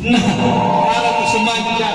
Nah, kalau semacam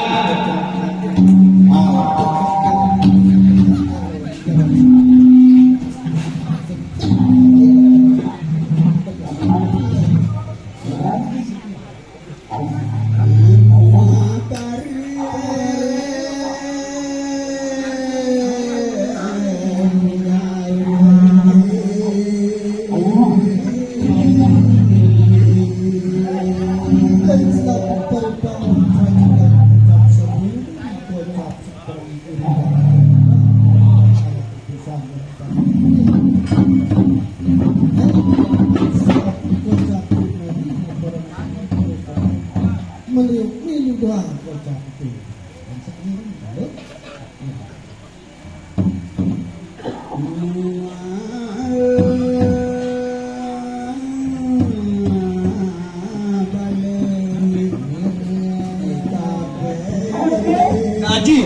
ngaji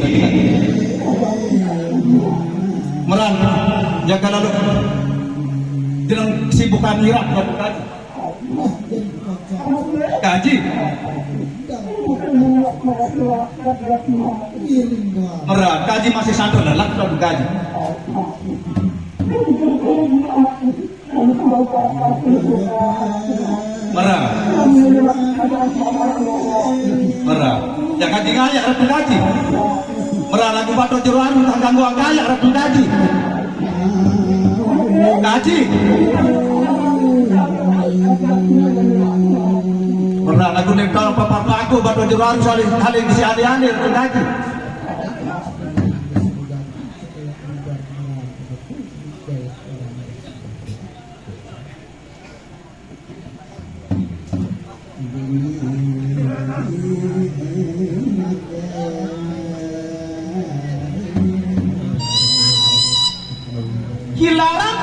meran jaga lalu dengan kesibukan irak kaji meran kaji masih santai lelak dan kaji meran meran ya kaji ngayak ratu kaji meran lagu batu jeruan tanggang gua ngayak ratu kaji kaji meran lagu nempel papa aku batu jeruan saling saling si adi-adi ratu kaji Kilaran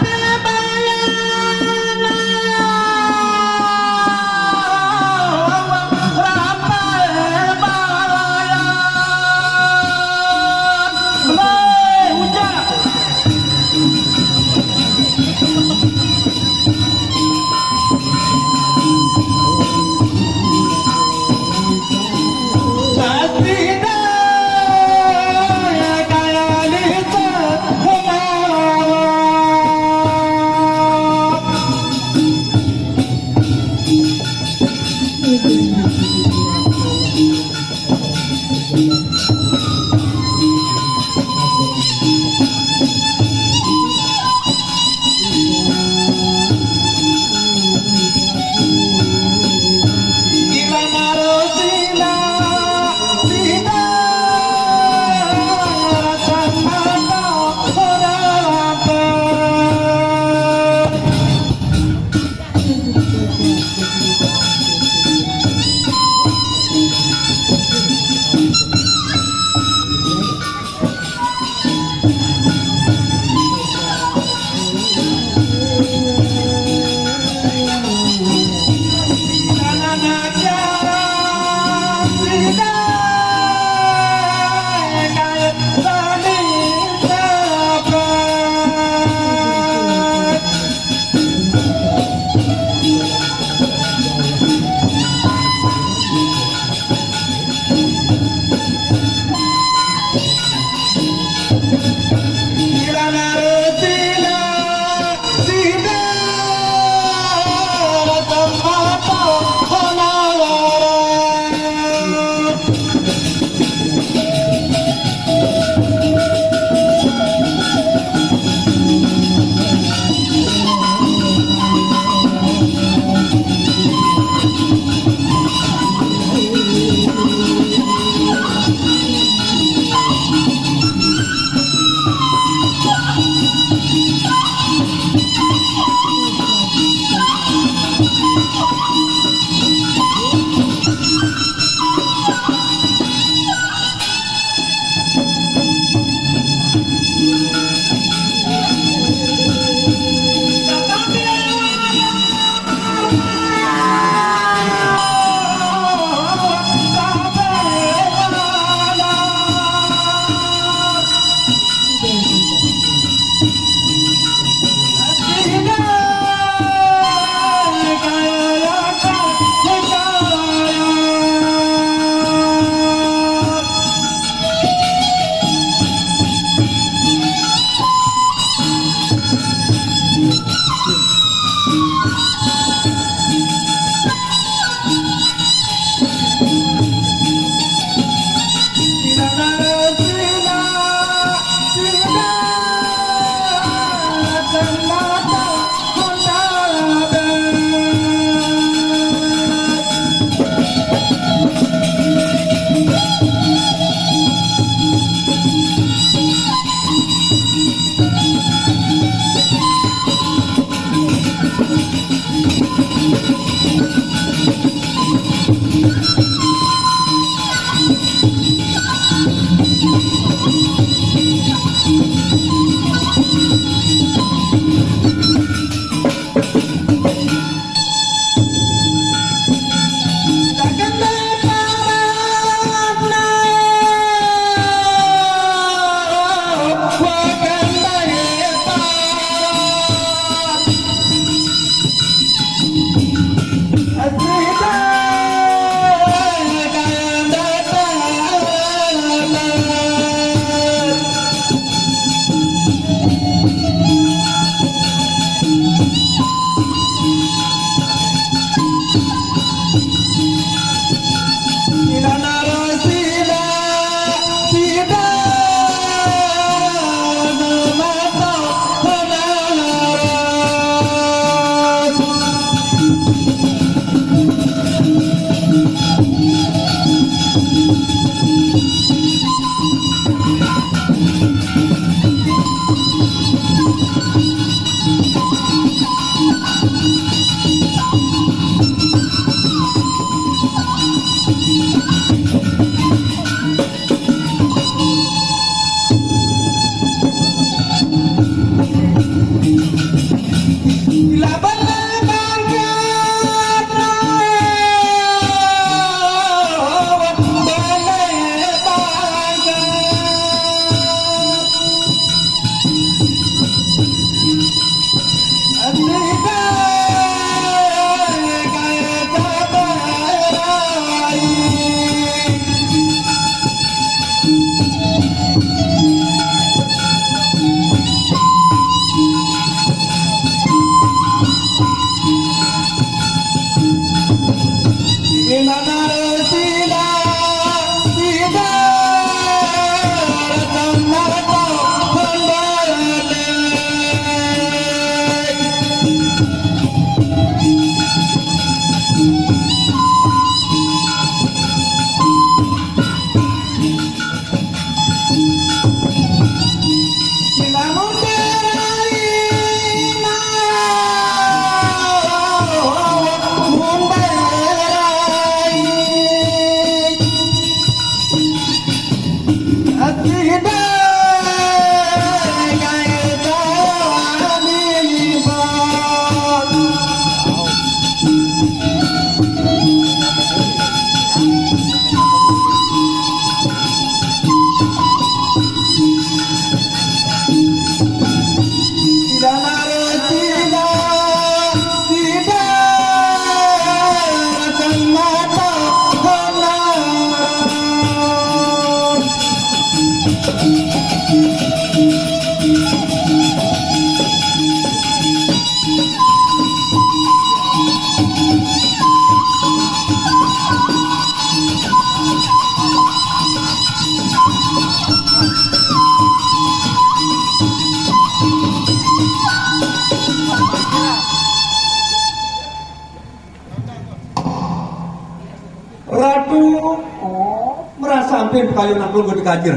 merasa hampir kayu nangkul gue dikaji.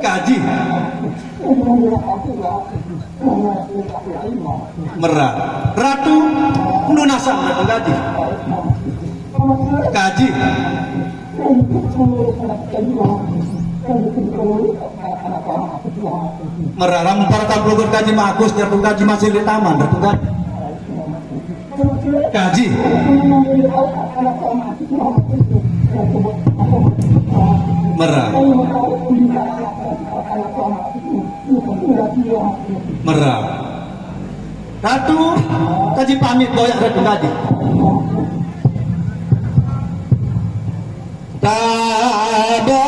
Kaji. Merah. Ratu nunasan kaji. Kaji. Merah ramu para tablogur kaji magus dan kaji masih di taman dan kaji. Merah. Merah. Ratu kaji pamit boyak ratu kaji. Tada.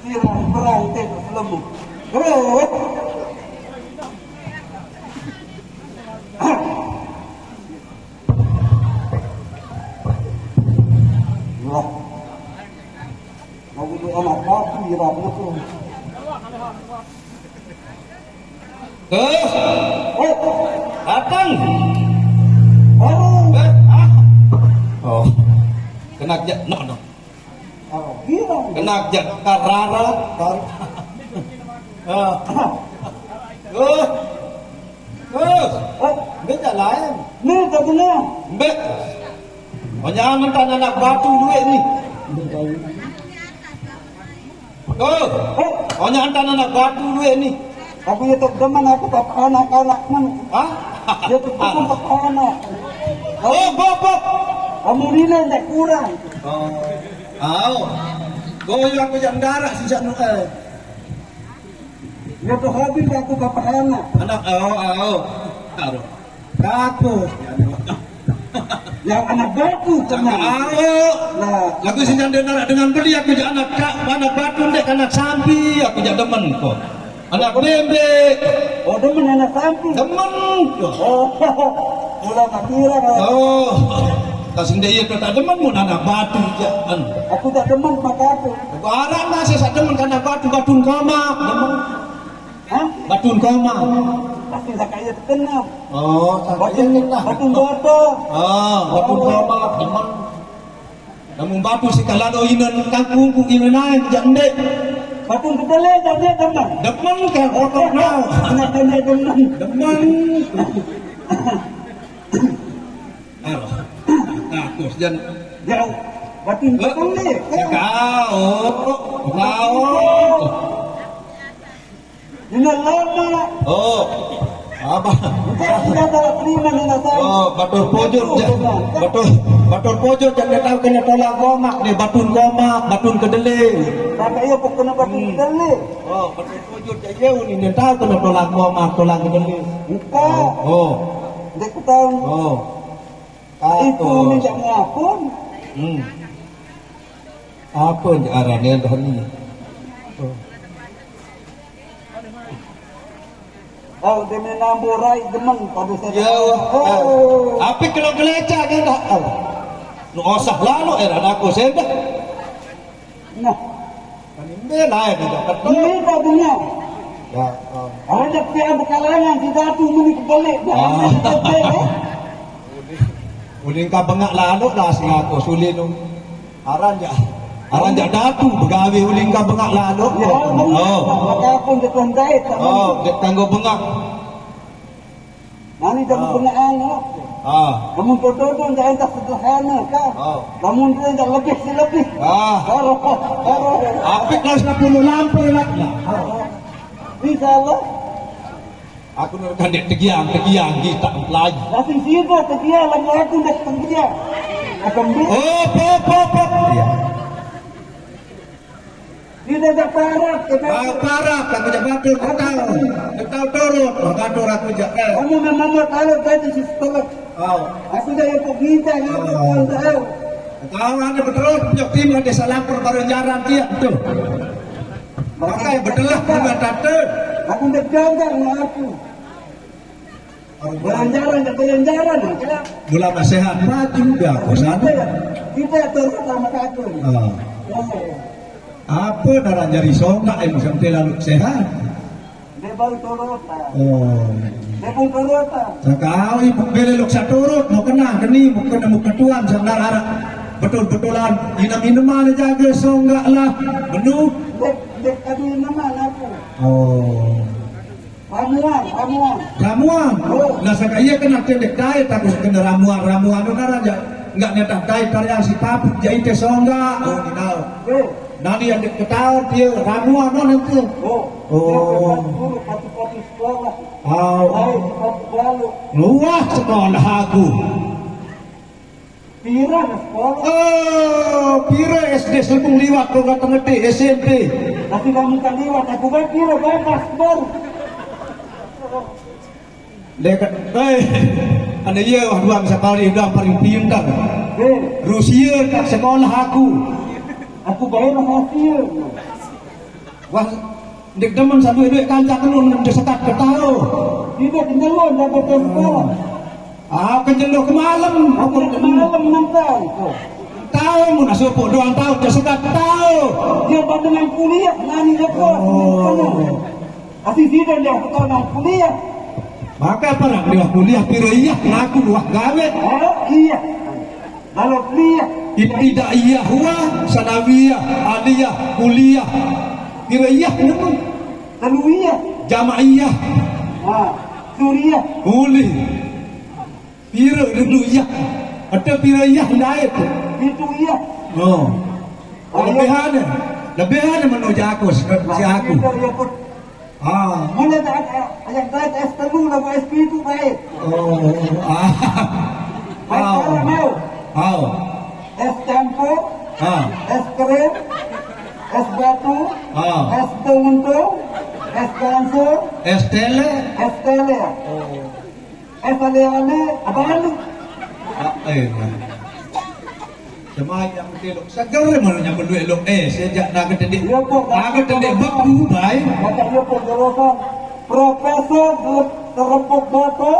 Pirang perang itu selemu. Oh. Wah. Mau itu anak batu ya betul. Datang. Oh, kena jak, no. Kena jak karara. Beda lain. Ni katanya. Bek. Banyak mentan anak batu duit ni. Banyak mentan anak batu duit ni. Aku itu demen aku tak anak-anak mana. Hah? Dia tu pun tak anak. Bop. Kamu nilai tak kurang. Goyo aku jam darah sejak Noel. Dia tu hobi aku bapak anak. Anak, taruh. Aku. Yang anak batu tenang. Nah, aku sejak dengar dengan beli aku jadi anak batu dek anak sampi aku jadi demen kok. Anak bebek. Oh demen anak sampi. Demen. Mula makira. Kasing dia itu tak demen mun anak batu jangan. Aku tak demen maka aku. Barang masih tak demen karena batun koma demen. Hah? Batun koma. Pasti tak kaya terkenal. Batun boto. Batun koma demen. Namun batu si kalano inan kangkung inan naik jande. Batun kedele jadi demen. Demen kan otot now. Anak kedele demen. Demen. Aku dan Jauh. Batun kedele. Kau. Ini lama. Abah. Kita tak terima dengan saya. Batur pojok jangan tahu kena tolak gomak ni batun gomak, batun kedelai. Tak kaya pun kena batun kedele. Batur pojok jauh ni dia tahu kena tolak gomak, tolak kedelai. Bukan. Dia ketahu. Itu minta ngapun. Apa je arahnya dah ni? Dia menambah rai demen pada saya. Ya. Apa kalau gelecak ke dah? Nu osah lalu era aku sendak. Nah, ini lain tidak betul. ini tak punya. Ya. Ada pihak berkalangan tidak tu muni kebalik. Uling ka bengak lalu dah sing aku sulin aran ja datu begawe uling ka bengak lalu. Maka pun dia tandai tak. Dia tanggo bengak. Mani tak bengak anak. Kamu bodoh jangan tak sederhana kan. Kamu dia jangan lebih. Apik lah 10 lampir lah. Bisa Allah. Aku nak dek tegiang kita lagi. Langsung siapa tegia lagi aku dah tegia. Akan Pop. Ya. Dia dah parah. Parah aku je batur kau turut. Batur aku je. Kamu memang kalau tadi si sekolah. Aku dah yang minta gitu tahu. Kau ada betul punya tim ada salah baru jaran dia betul. Pakai betul lah dengan tante. Aku dah jaga dengan aku. Jalan-jalan. Mula nasihat juga aku sana. Kita terus sama aku. Apa darah jari songa sampai lalu sehat. Dia baru turut. Dia pun turut. Kau ibu belok saturut mau kena geni mau kena muka tuan sandar harap betul-betulan minum-minuman jaga songa lah menu. Dek kadu nama aku. Ramuan. Nah saya kena tendek diet aku kena ramuan itu kan aja enggak nyetak diet karya si papu jadi teh songa. Tahu. Nanti yang ketahuan dia ramuan nanti. Pati sekolah. Luah sekolah aku. Pira sekolah. Pira SD selipung liwat kau kata ngerti SMP. Tapi kamu kan liwat aku kan pira bakas baru. Dekat, anda dia orang sekali dah paling pintar. Rusia tak sekolah aku. Aku bayar hasil. Wah, dik demen sampai duit kancak lu sekat ke tahu. Tidak nyelon dapat tempo. Kejelok ke malam. Aku malam nonton. Tahu mun asupuk doang tahu dia sekat tahu. Dia dengan kuliah nani lepas. Asih tidak dia tahu nang kuliah. Maka perang dia kuliah piriyah ngaku wah gawe. Iya. Lalu kuliah Tidak iya huwa sanawiyah aliyah kuliah piriyah nemu lalu iya. jamaiyah Suriah. boleh pira dulu iya ada piriyah lain Itu iya. oh lebihannya menuju aku si aku Mana yang kait S3 lagu SP itu baik. Baik mau. Es campur, es krim, es batu, es tuntung, es kansur, es tele es ale-ale, apa lagi? Cuma yang telok segar mana yang berduit sejak nak kededik Ya kok baku baik. Kata dia kok jelasan Profesor terempuk batu,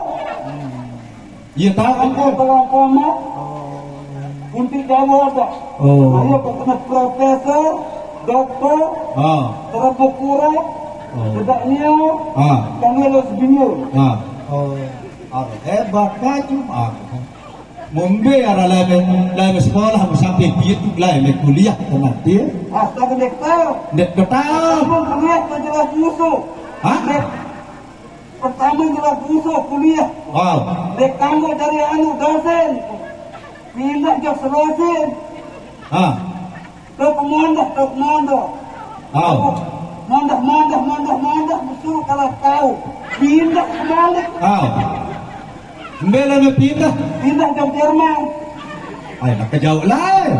Ya tahu aku telah koma. Untuk Jawa ada. Saya kena profesor, doktor, terempuk kurang, sedaknya, kami harus bingung. Hebat kaju Mumbai ada lain sekolah sampai begitu lain kuliah nanti. Astaga dek tahu. Dek tahu. Kamu kuliah jelas musuh. Pertama jelas musuh kuliah. Dek kamu dari dosen. Pindah ke Selosin. Ke Pemondah. Mondah. Betul kalau tahu. Pindah kembali. Mbela pindah ke Jerman. Nak ke jauh lain.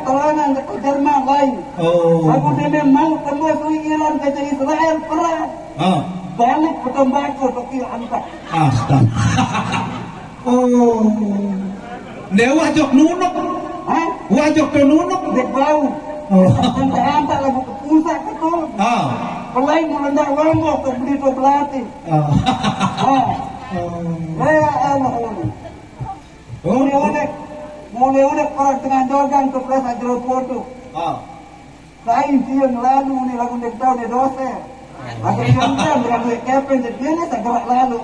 Telangan ke Jerman lain. Aku dia mau tembus Iran ke Israel perang. Balik ke tembakau pakai angkat. Astaga. Dia wajok nunuk. Wajok tu nunuk. Dek bau. Angkat lagu ke pusat itu. Pelai mulendak wambok ke beli tu belati. Mulai udah perang tengah jogan ke Plaza Jeruk Foto. Saya siang lalu ni lagu dek tahu ni dosen. Aku jangan dengan duit kepen dia ni tak gerak lalu.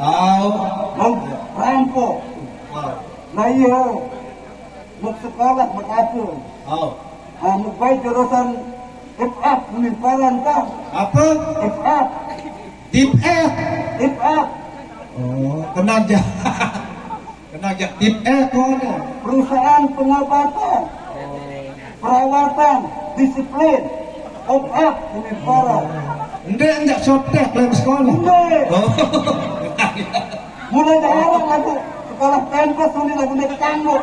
Rampok. Nah iya. Mau sekolah berapa? Mau baik jurusan FF pemimparan kah? Apa? FF. Tip F. FF. Kena aja tip F mana? Perusahaan pengobatan, perawatan, disiplin, FF pemimparan. Enggak sotek dalam sekolah. Enggak. Mulai daerah lagu sekolah kampus ini lagu dari Canggu.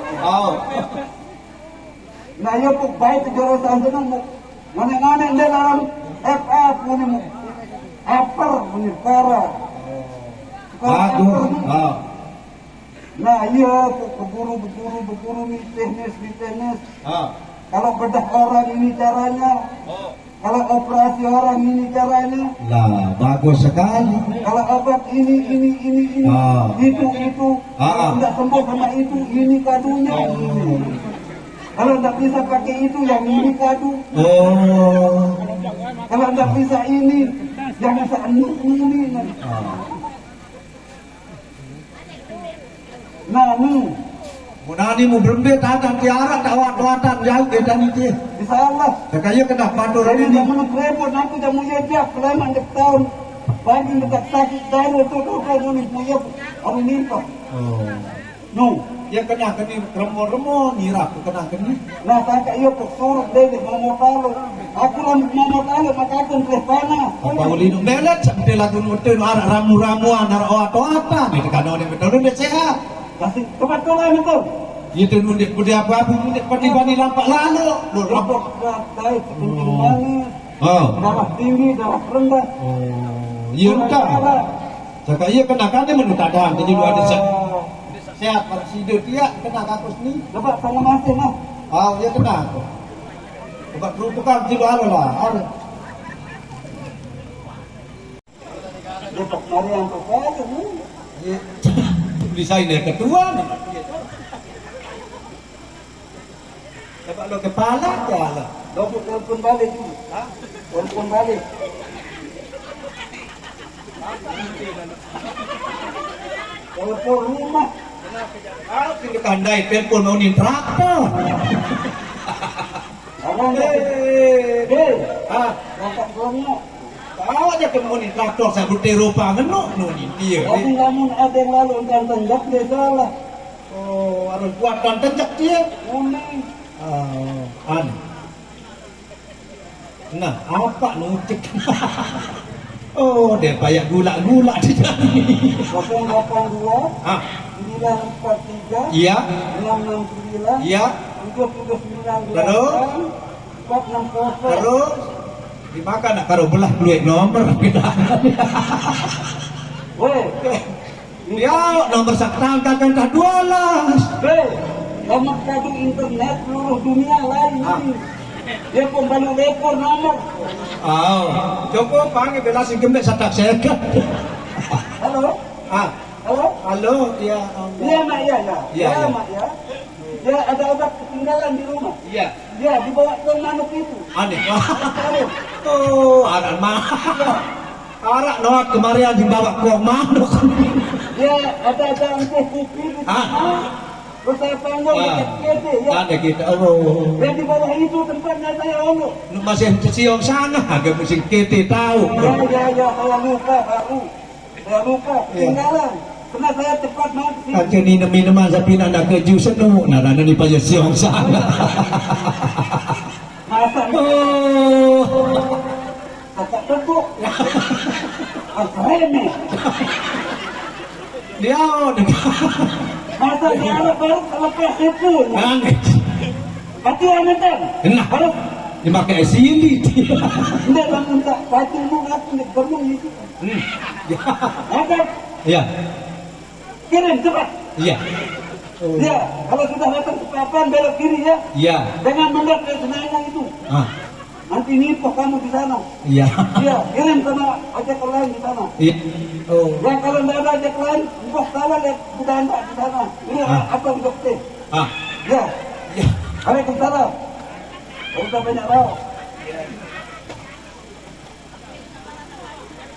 Nah, ya pun baik jurusan itu mana dia dalam FF ini upper pemimparan. Nah, iya berburu nih teknis. Kalau bedah orang ini caranya. Kalau operasi orang ini caranya. Lah, bagus sekali. Kalau obat ini. Itu. Kalau tidak sembuh sama itu, ini kadunya. Kalau tidak bisa pakai itu, yang ini kadu. Kalau tidak bisa ini, yang bisa ini. Nah, Munani mu berembe tatang tiara dawat-dawatan jauh kita itu. Bisa Allah. Sekaya kena pantur Jadi ini. zaman repot nanti jamu dia kelamaan dek tahun. Bagi dekat sakit darah tu kau ni punya orang nimpa. No. Ya kena remo nirap kena. Nah saya iyo suruh dia mau tahu. Aku mau tahu maka aku telefona. Apa ulinu belat sampai lagu nutu arah ramu-ramuan arah oat-oatan. Itu kan orang betul dia sehat. Kasih tempat kau lain itu. Itu nudik budi apa-apa nudik pati-pati lampak lalu. Lapor baik kencing manis. Darah tinggi, darah rendah. Iya entah. Sekaya kena kan dia menurut ada jadi luar desa. Sehat para sidur dia kena kakus ni. Dapat sama masih nah. Dia kena. Bukan peruntukan jiwa lah. Mari yang kepala ni. Desainer ketua nih. Coba lo kepala ya. Dobut telepon balik dulu. Telepon balik. Telepon rumah. Kalau kita kandai telepon mau nih traktor. Abang kakak keluarnya. Tahu aja kemudian traktor saya berteru pangan no nih dia. Tapi namun ada yang lalu dan tenggak dia salah. Oh, harus buatan tenjak dia. Kuning. Aneh. Nah, apa nutik? Oh, dia banyak gula-gula di sini. 082 Ah, 943 iya, 669 iya. 39 Terus? 460. Terus dimakan nak karo belah duit nomor. Weh, Ya, nomor saktan kakak 12. weh, kamu kadu internet seluruh dunia lain ini. Dia pun baru rekor nomor. Oh, coba panggil bela sing gembek satak sekat. Halo, Ah, halo. halo, ya. Iya mak ya, ya. Iya, iya. Mak ya. Dia ada obat ketinggalan di rumah. Iya. Dia dibawa ke manuk itu. Aneh. Taruh. Oh, anak mah. Arak noat kemarin dibawa ke manuk. Dia ada angkuh kopi di Ah. sana. Terus saya panggil dekat kete ya. Ada kita. Oh. Dan di bawah itu tempatnya saya ono. Masih siang sana, agak mesti kita tahu. Ya, saya lupa baru. Saya lupa, Ya. tinggalan. Karena saya cepat mau ke sini. Aja ni nama sapi nak keju senu, nak ni payah siang sana. Masa Oh. kakak tepuk. Remeh. Dia Masa dia anak baru lepas itu. aneh. Pati anak kan? Kena. Baru Dipakai sili dia. tidak bangun tak. Pati mu aku nak bangun itu. Ya. Angkat, Ya. kirim cepat. Ya. Oh. Ya, kalau sudah datang ke papan belok kiri ya. Ya. Jangan mendekat ke Senayan itu. Ah. Nanti nipu kamu di sana. Ya. Iya, kirim sama ojek lain di sana. Ya. Oh. Ya kalau tidak ada ojek lain, buat salah lihat sudah anda di sana. Ini apa di dokter? Ah. Ya, Ya. Waalaikumsalam. Udah banyak tahu.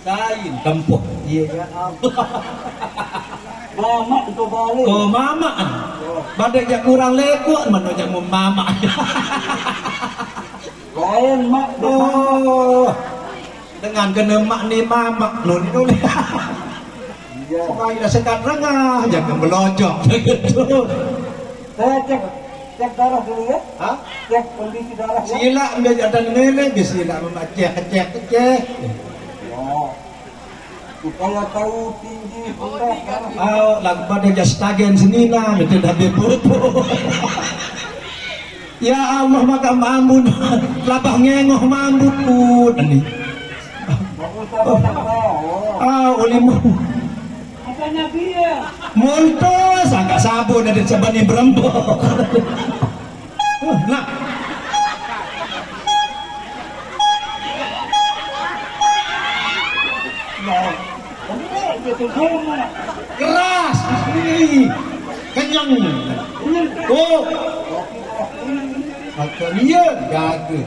Sain tempuh. Iya ya. Mama itu balik. Oh mama. Badai yang kurang lekuk mana yang mau mama. Lain mak. Oh. Dengan kena mak ni mama nun itu. Iya. Supaya sekat rengah jangan melonjok begitu. Saya cek darah dulu ya. Hah? Cek kondisi darah ya. Sila ambil ada nilai sila membaca cek. Ya. Supaya tahu tinggi rendah darah. Oh, lagu pada jas tagen senina betul dah bepupu. Ya Allah maka mamun labah ngengoh mambut pun ini. Baru saya banyak tahu. Ah, ulimu Makanya dia. muntus agak sabun ada sebani berembok. Nah, Ya. Benar betul semua. keras ini kenyang. Ini Oh, kopi darah ini. atau dia gagal.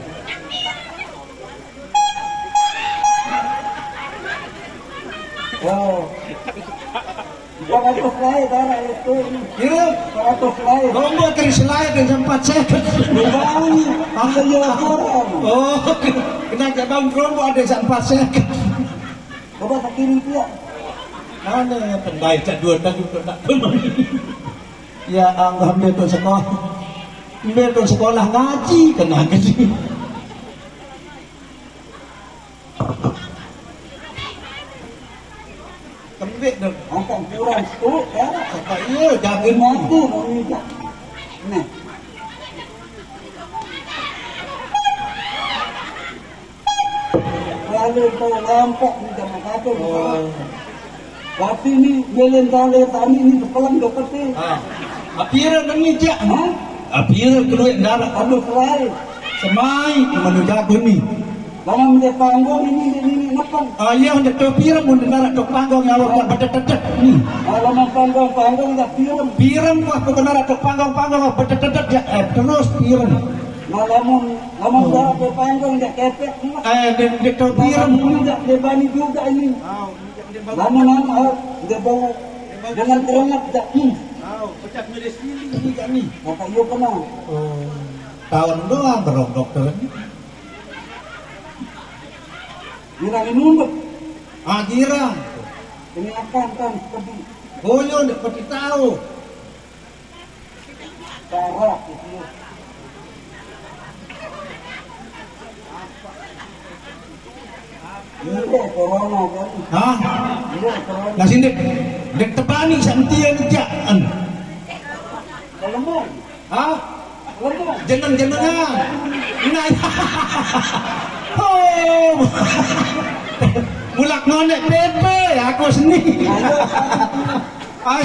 Oh. 200 lain darah itu. Kira 200 lain. nombor keris lain dan sempat second. Bang, ambil yang orang. Oh, kena jabang rombo ada sempat second. Coba ke kiri dia. Mana penbaik tak dua tak juga tak penuh. Ya Allah ambil tu sekolah. Ambil tu sekolah ngaji kena ngaji. Kembik dong. Angkat kurang itu ya. Sampai iya jaga Mati mau mijak. Nih. Lalu kau lampak di zaman kata. Tapi ini belen tali tani ini kepelang dokter. Ah, apira mengijak. Hah? Apira keluar darah Aduh lain. semai menuju jago ni. Dalam dia panggung ini nepang. Iya untuk to pirem mun nara to panggung awak tak bedet-bedet nih. Dalam panggung dah pirem. Pirem wah to nara to panggung bedet-bedet ya terus pirem. Lamun darah ke panggung dah kepek. Dia to pirem Ini dah debani juga ini. Lamun dia bau dengan keringat dah. Pecah milis ini kan nih. Maka iya kena. Tahun doang berong dokter ini. Girang inunduk. Girang. Ini akan kan seperti Boyo ndak pati tahu. darah itu. Iya corona kan. Hah? Iya corona. Lah sini dek tepani santian jaan. Lemah. Hah? Lemah. Jeneng-jenengan. Nah. Oh. Mulak nonek pepe aku seni. Ay,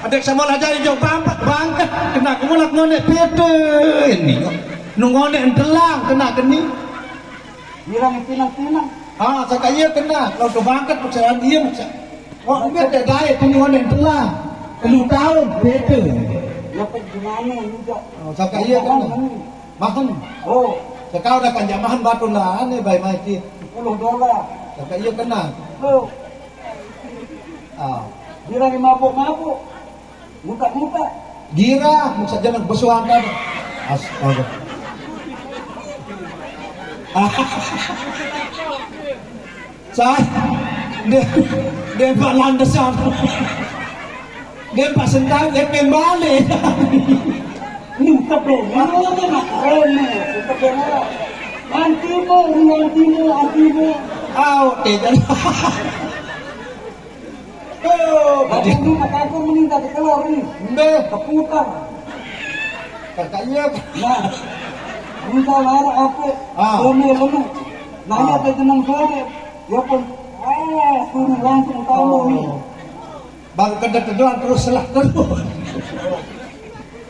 adek sama aja hijau bangkat kena mulak nonek pepe ini. Nungonek entelang kena geni. Girang pinang-pinang. Sakaya kena. Kalau kebangkat percayaan dia macam. Oh, enggak ada gaya nungonek entelang. 10 tahun pepe. Ya pun gimana juga. Sakaya kena. Makan. Oh, Sekau dah kan jamahan batu lah ane bayi mati. $10. Sakaya kena. Oh, Ah. girang mabuk-mabuk. Muka-muka. Gira, masa jangan bersuang kan. Astaga. Saya dia pak landasan. Dia pak sentang dia pembalik. Ini tepe. Ini nak keren. Tepe lah. Antimu. Tidak. Oh, Tapi ini aku meninggal di keluar ini. Mbak, Keputar. kakaknya. Nah, minta lara apa? Lemu. Nanya ke jenang sore. Ya pun, suruh langsung tahu nih. Baru kedet-keduan terus selah terus.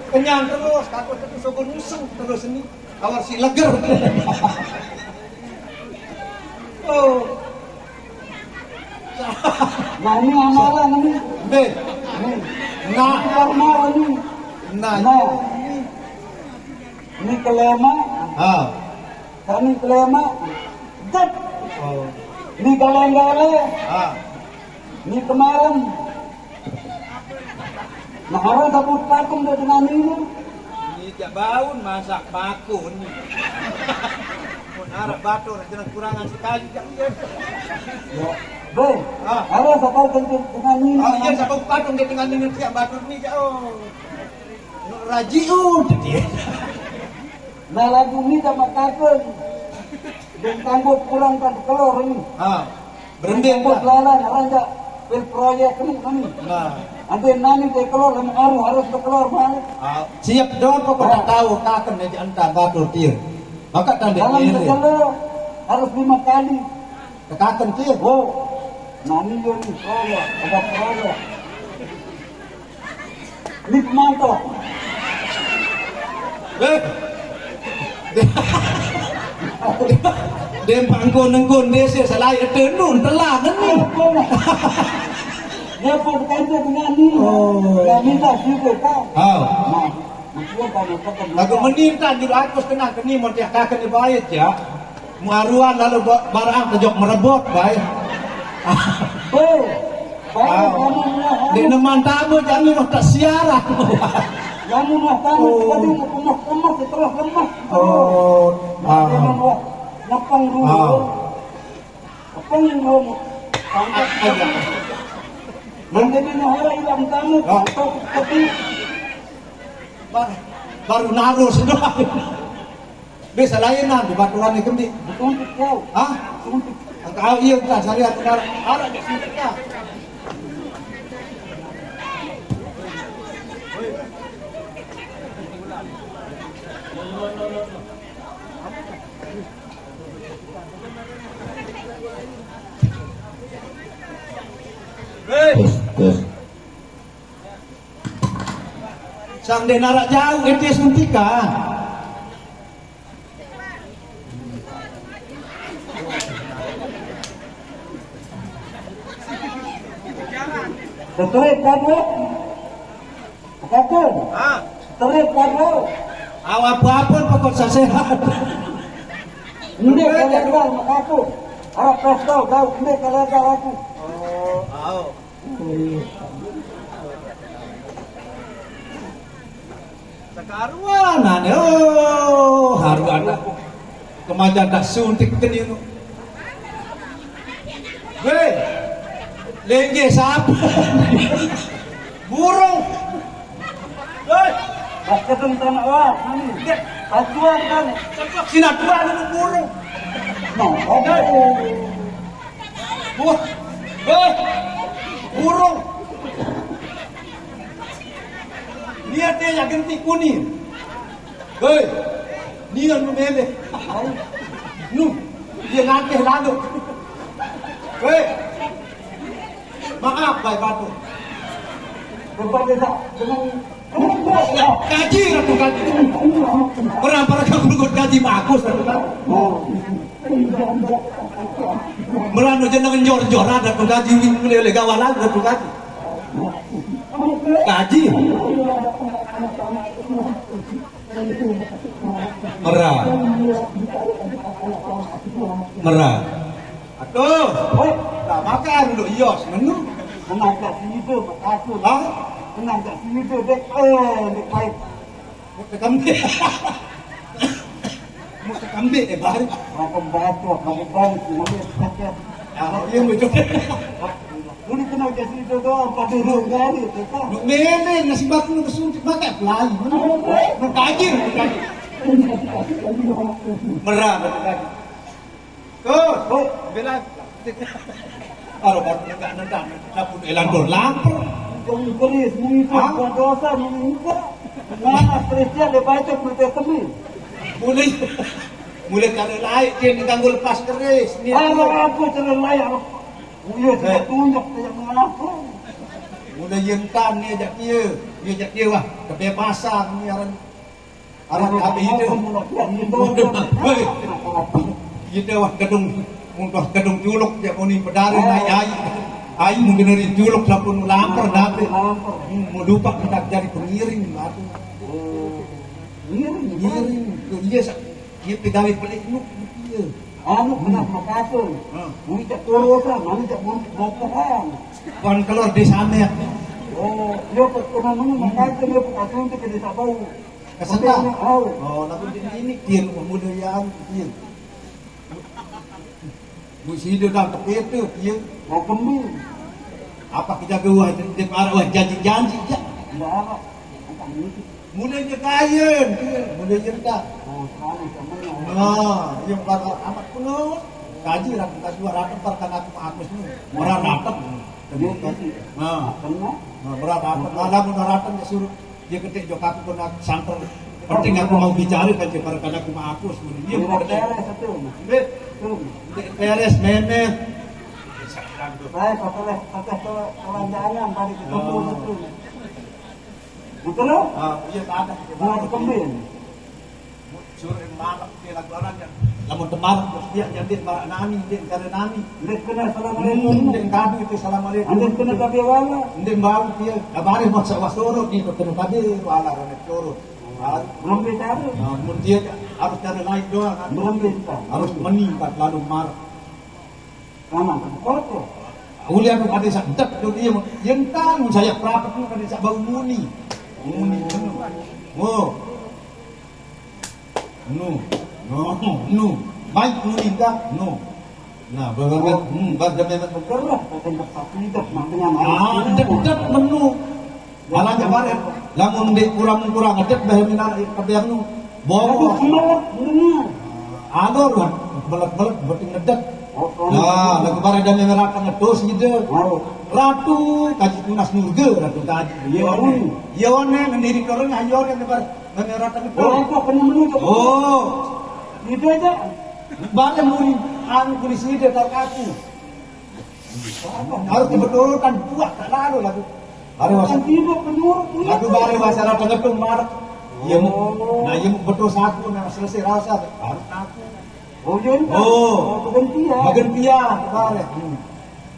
Kenyang terus, takut terus sokon museng terus ini. Awal si leger. Oh. Nah ini amalan ini. Mbak, Nih, nah, karma ini. nah. Nah, ini kelema. Kami kelema. Jet. Oh. Ini galeng-galeng. Ini kemarin. Nah harus dapat patung dengan ini. Ini jak baun masak baku ni. Mun harap batu jangan kurangan sekali jak dia. Ya, Bro, harus dapat dengan ini. Iya sampai patung dia dengan dengan siap batu ni jak oh. Rajiun dia. Nah lagu ini dapat takut. Dan tangguh kurang kan kelor ini. Berending Tangguh tak? lalan raja bil proyek ini kami. Nah. Nanti nani ke kelor lemu aru harus ke kelor balik. Siap dong kok tak tahu takkan dia entah batu dia. Maka tanda Dalam ini. kelor harus 5 kali. Takkan dia. Oh, nani yo ni proyek, ada proyek. Lip mantap. Dia panggon dia sih selai tenun telah kan ni. Dia pun berkaitan dengan ini. Dia minta juga kan. Nah, maksudnya kami kata Lagu meninta di aku kena keni mau tiak kakak di bayat ya. Muaruan lalu barang kejok merebut baik. Oh, baru kamu mah. Di neman tamu jangan mau tak siarah. Kamu mah kamu tadi mau kemas terus lemas. Dia membuat lapang dulu. Lapang dulu. Angkat aja. Nanti ini orang hilang kamu. Tapi Baru naruh semua. Bisa lainan di batuan ini kendi. untuk kau. Untuk Kau iya bukan syariat benar. Ada di sini ya. Sang denarak jauh itu suntikan. Tertarik kan lo? Kakak, Ah, tertarik kan lo? awak apapun pokok saya sehat. Ini kalau mak aku. Harap kau tahu, ini kalau aku. Oh. Sekaruan ane, oh haru anak kemajan tak suntik keni nu. Weh, lengge siapa? Burung. Weh, Baca tentang awak, ini. Pacuan kan. cepat sinatuan itu burung. Nah, Wah, weh, burung. Lihat dia yang genti kuning. Hei, dia nu mele. Nu, dia ngakeh lalu. Hei, maaf baik batu. berbeda dengan Kaji ratu kaji. Pernah kamu ikut kaji bagus ratu kaji. Meranu jeneng njor-njor ada ratu kaji lele gawalan ratu kaji. Kaji. Merah. Merah. Aduh, tak makan dulu ios menu. Tenang kat sini tu, aku Ah, tenang kat sini tu, dek baik. muka kambing. Muka kambing baru. Makan batu, makan bangku, makan pakai. Ah, yang betul. Ini kena kat sini tu doang, pada rumah kali tu kan. Mene nasi batu nu kesuntik makan pelai. Kaji ratu kaji. Merah ratu kaji. Tuh, bela. Kalau baru enggak nendang, dapur elang dor lapar. Kau keris, ini tu Ah? bukan dosa, ini enggak. Mana Kristian dia baca berita kami. Mulai mulai kalau lain dia diganggu lepas keris. Ni Aku cara layak. Uya tidak tunjuk dia mengapa. mulai yentan ni ajak dia. Dia ajak dia wah kebebasan ni arang habis itu. Weh, kita wah gedung muntah gedung juluk dia pun ni pedari naik air. Air mungkin dari juluk sapun lapar nanti. Mau lupa kita jadi pengiring batu. Pengiring. Dia dia pegawai pelik nuk dia. Anu pernah makasih. Mungkin tak kurosan, mana tak mau Wan keluar di sana. Oh, dia pernah mana makasih dia makasih untuk kita tak tahu. Kesenang. Oh, Oh, lagu ini dia pemuda yang dia. Musida dah terpetu dia. mau kembali. Apa kita gua di arah janji-janji je. Tidak apa. Entah ini. Mulanya kaya dia, mulanya dah. Oh, sana sama yang. Nah, yang bakal amat penuh. Kaji rakyat kita dua rakyat perkan aku ni. Orang rakyat. Dia kasih. Nah, Pernah. berat rakyat. Malam rakyat dia suruh dia ketik jok aku kena santer. Penting aku mau bicara kan je perkan aku Dia Dia beres satu. Bet, Tu. beres memet. Saya pakai kelanjangan tadi ketemu Oh. satu. Betul tak? Ah, iya tak ada. Mau kembali. Suruh malam dia lagu orang yang lamun temarap terus dia jadi marak nami dia karena nami. Dia kena assalamualaikum. Dia kami itu assalamualaikum. Anda kena kabe wala. Dia bau dia. Abang masa wasoro di ketemu kami wala orang coro. Belum bicara. Namun dia harus cara lain doang. Belum bicara. Harus meningkat lalu marah. Sama. Kau Ulian ada sakit dia yang tahu saya perapat tu ada sak bau muni. Muni. Oh. No. Baik muni dah. No. Nah, berbagai baca memang bergerak. Kau tak tidak maknanya. Dekat menu. Malah jabaran. Lamun dek kurang adet bae minar kabeh nu. Aku Bawa. semangat dunia. Ador kan. Belet beting ngedet. Oh, Nah, lagu bare dan meraka ngedos gitu. Mau. Ratu kaji tunas nurga ratu kaji. Iya one mendiri korang ayo kan bar meraka Oh, ngedos. aku kena menunggu. Oh. Itu aja. Bare muri anu polisi dia tahu aku. Harus dibetulkan buat tak lalu lagu. Bare wasa Kan tidak penurut. lagu bare wasa ratu ngedung marek. Iya nah iya betul satu nah selesai rasa harus aku. Oh, jadi. Oh. Berhenti ya. Bagian pia bare.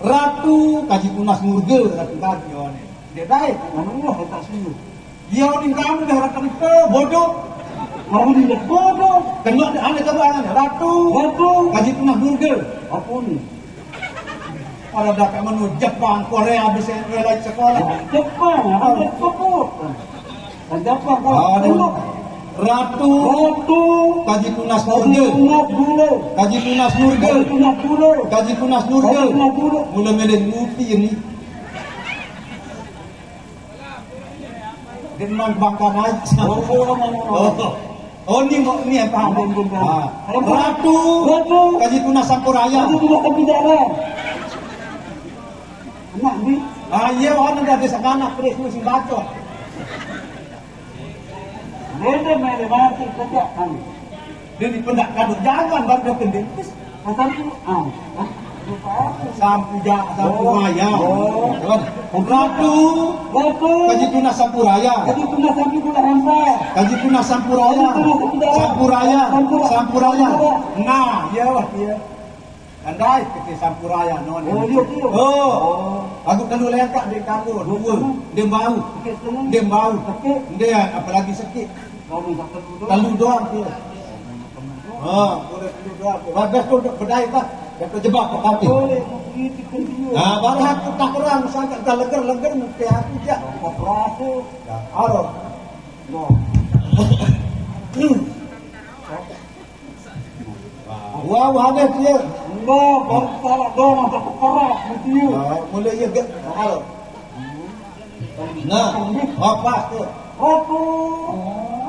Ratu kaji tunas murgel ratu kaji on. Dia dai, Namanya tak setuju. dia on kamu dah ratu ke bodoh. Kamu tidak bodoh. Tengok anda coba ratu kaji tunas murgel. Apa ni? Kalau dapat menu Jepang, Korea bisa lagi sekolah. Jepang, ada cukup. Dan Jepang kalau tengok. Ratu kaji tunas murgel. Kaji tunas murgel. Kaji tunas murgel. Mula melen muti ni. Dia memang bangka naik. Oh ni yang faham. Ratu kaji tunas sampuraya. Anak ni. Ya orang dah desa kanak terus mesti bacot. Mere mati kerja kan. Dia di pendak kadut jangan baru dia kendeng. Pasal tu Sampuraya. Ratu kaji tunas sampuraya. Jadi tuna sampai pula hampa. Kaji tunas sampuraya. Sampuraya. Nah, ya wah dia. Andai kita sampuraya non. Oh dia tu. Oh. Aku kalau lengkap dia kamu dua. Dia bau. Dia bau. Dia apalagi sakit. Kamu tak tahu. Lalu doang dia. Boleh lalu doang. Bagus tu berdaya tak? Dia terjebak ke kaki. Boleh begitu dia. Baru aku tak kurang sangat dah legar mesti aku je. Berapa? Arok. No. Wow, ada dia. Enggak, baru salah dong ada kerak begitu. Mulai je gak. Arok. Nah, apa tu? Apa?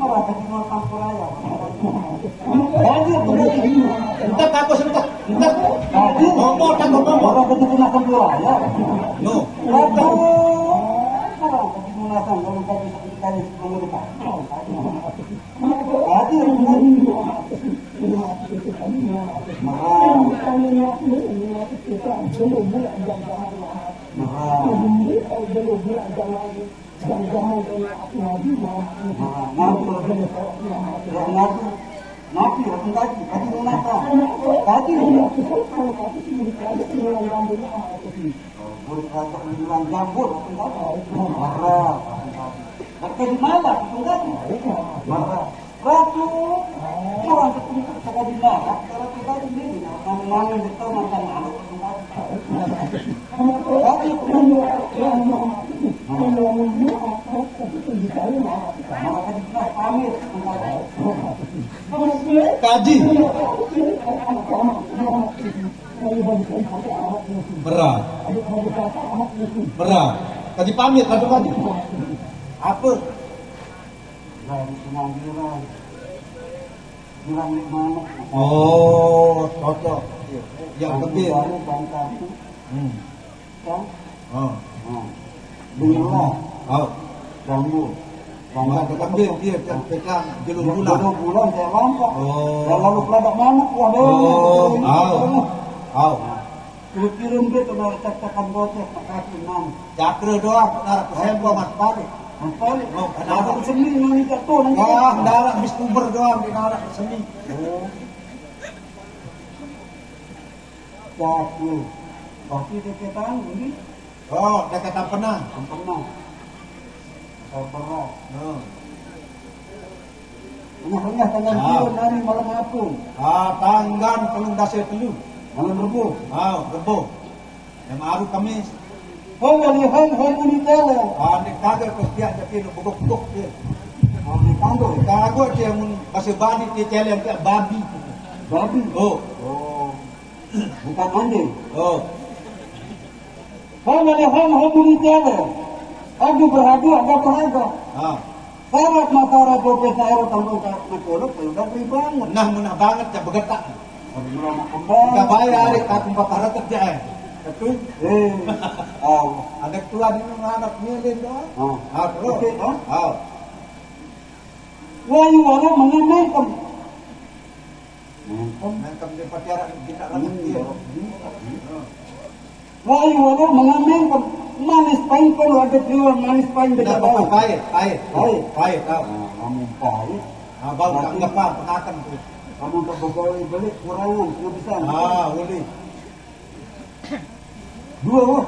Orang kecil campur ayam. Jadi Entar aku sebentar. Entar. Jadi Ngomong tak ngomong. orang kecil kena campur ayam. No. Apa? Orang kecil kena campur ayam kali mengelupas. Jadi Ratu, orang sekarang di mana? Kalau kita di sini, mana kita makan anak. Kaji. Berat. Kaji pamit kadu. Apa? Oh, cocok. Yang kebir. Dengarlah, Oh, ganggu. yang kebir dia pegang jelur bulan. Bulan saya lompat. Oh. Yang lalu produk mana? Oh. Kirim dia kena cakakan botol pakai 6. Cakra doang, darah kesembuh mat balik. Apa? Ada seni yang jatuh nanti. Darah bis kuber doang di darah seni. Jatuh. Tapi deketan ini Oh, dia kata pernah. pernah. Saya pernah. Tengah-tengah tangan kiri nari malam apung. Tanggan telung dasar telu. Malam rebu. Rebo. Yang maru Kamis. Hong ini tele. Ni kagak pestiak jadi lu buguk dia. Di kandung. Kagak dia mun bahasa bani dia celeng dia babi. Babi. Oh. Bukan anjing. Oh. Hong ini tele. Aku beradu ada berharga. Syarat masyarakat dope saya tambah nak kolok, udah beri banget. Nah munah banget ya begetak. Murah kembang. Enggak bayar tak 400 kerja. Betul? Ada tuan ini anak milih doang. Terus. Wahyu orang mengamalkan. Nangkap dia pacaran kita lagi dia. Wahyu orang mengamalkan. Manis pahit kalau ada keluar manis pahit Tidak dekat apa bawah. pahit. Tahu. Kamu pahit. Abang tak ngapa penakan tu. Kamu tak bergaul balik kurangan, tidak bisa. Boleh. Dua.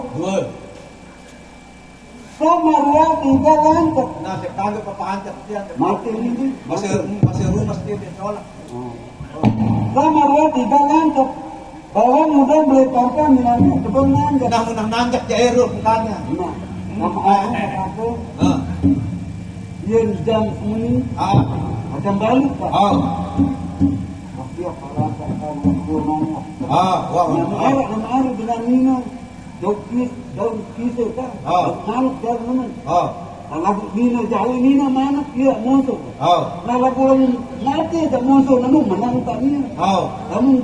Samarwa tiga lantak. Nah, saya tangga papahancar dia. Mati ini. Masih rumah dia tolak. Samarwa tiga lantak. Bahwa mudah meleparkan minannya kebun nanjak. Nah, menang nanjak jair bukannya. Nah, nama ayah aku. Yang jam ini. Macam balik Pak. Dia kalau akan kurangnya. Nama ayah dengan minum. Daun pisau kan. Manuk dari mana? Kalau minum jauh minum manuk dia musuh. Kalau orang mati ada musuh namun menang tanya. Namun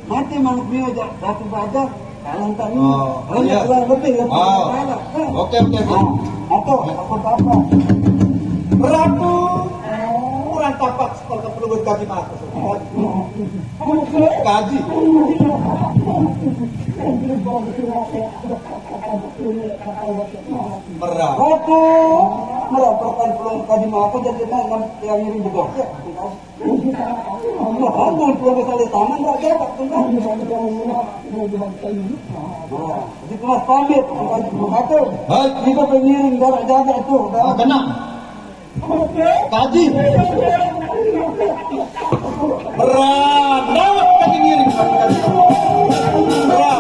mati manuk dia satu badak kalang tanya. Hanya kurang lebih Oke. Atau apa? Ratu kurang tapak sekolah perlu gaji mata. Gaji. Merah. Ratu melaporkan pulang gaji mata jadi kan yang ini juga. Kamu pulang kali taman tak dapat kan? Di kelas pamit, kata, kita pengiring darah jaga tu. Tenang. Gaji. Merah. Dapat gaji ngiring. Merah.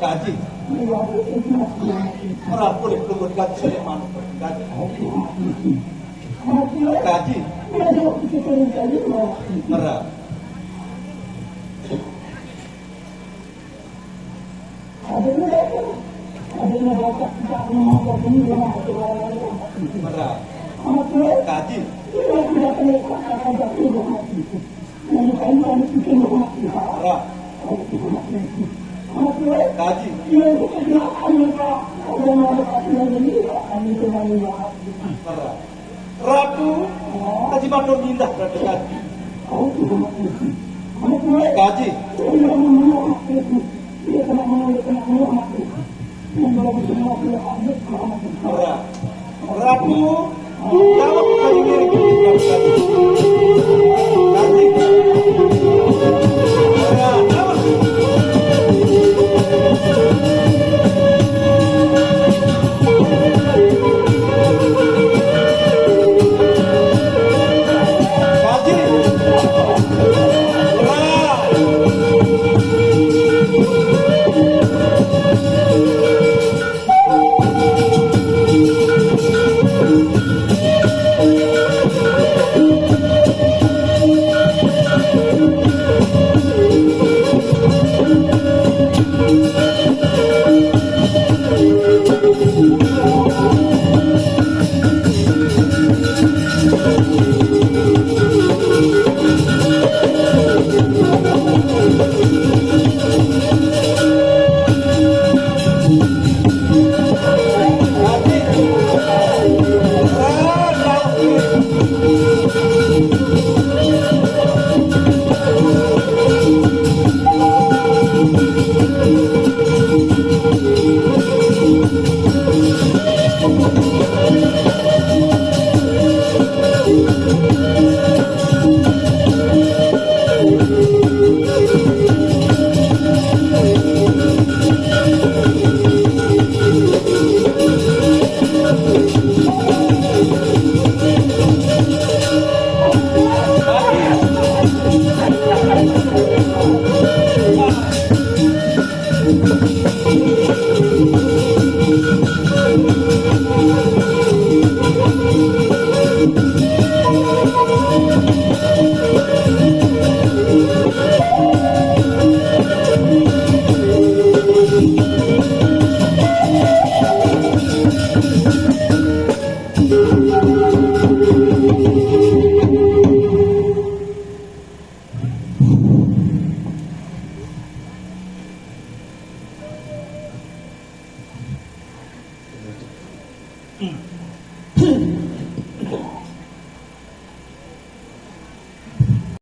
Gaji. Orang boleh keluar gaji saya mana gaji. Gaji. Merah. Merah. Gaji. Merah. Gaji. Merah. Ratu Haji Mandor Indah berada gaji. Gaji. Merah. Ratu jawab gaji.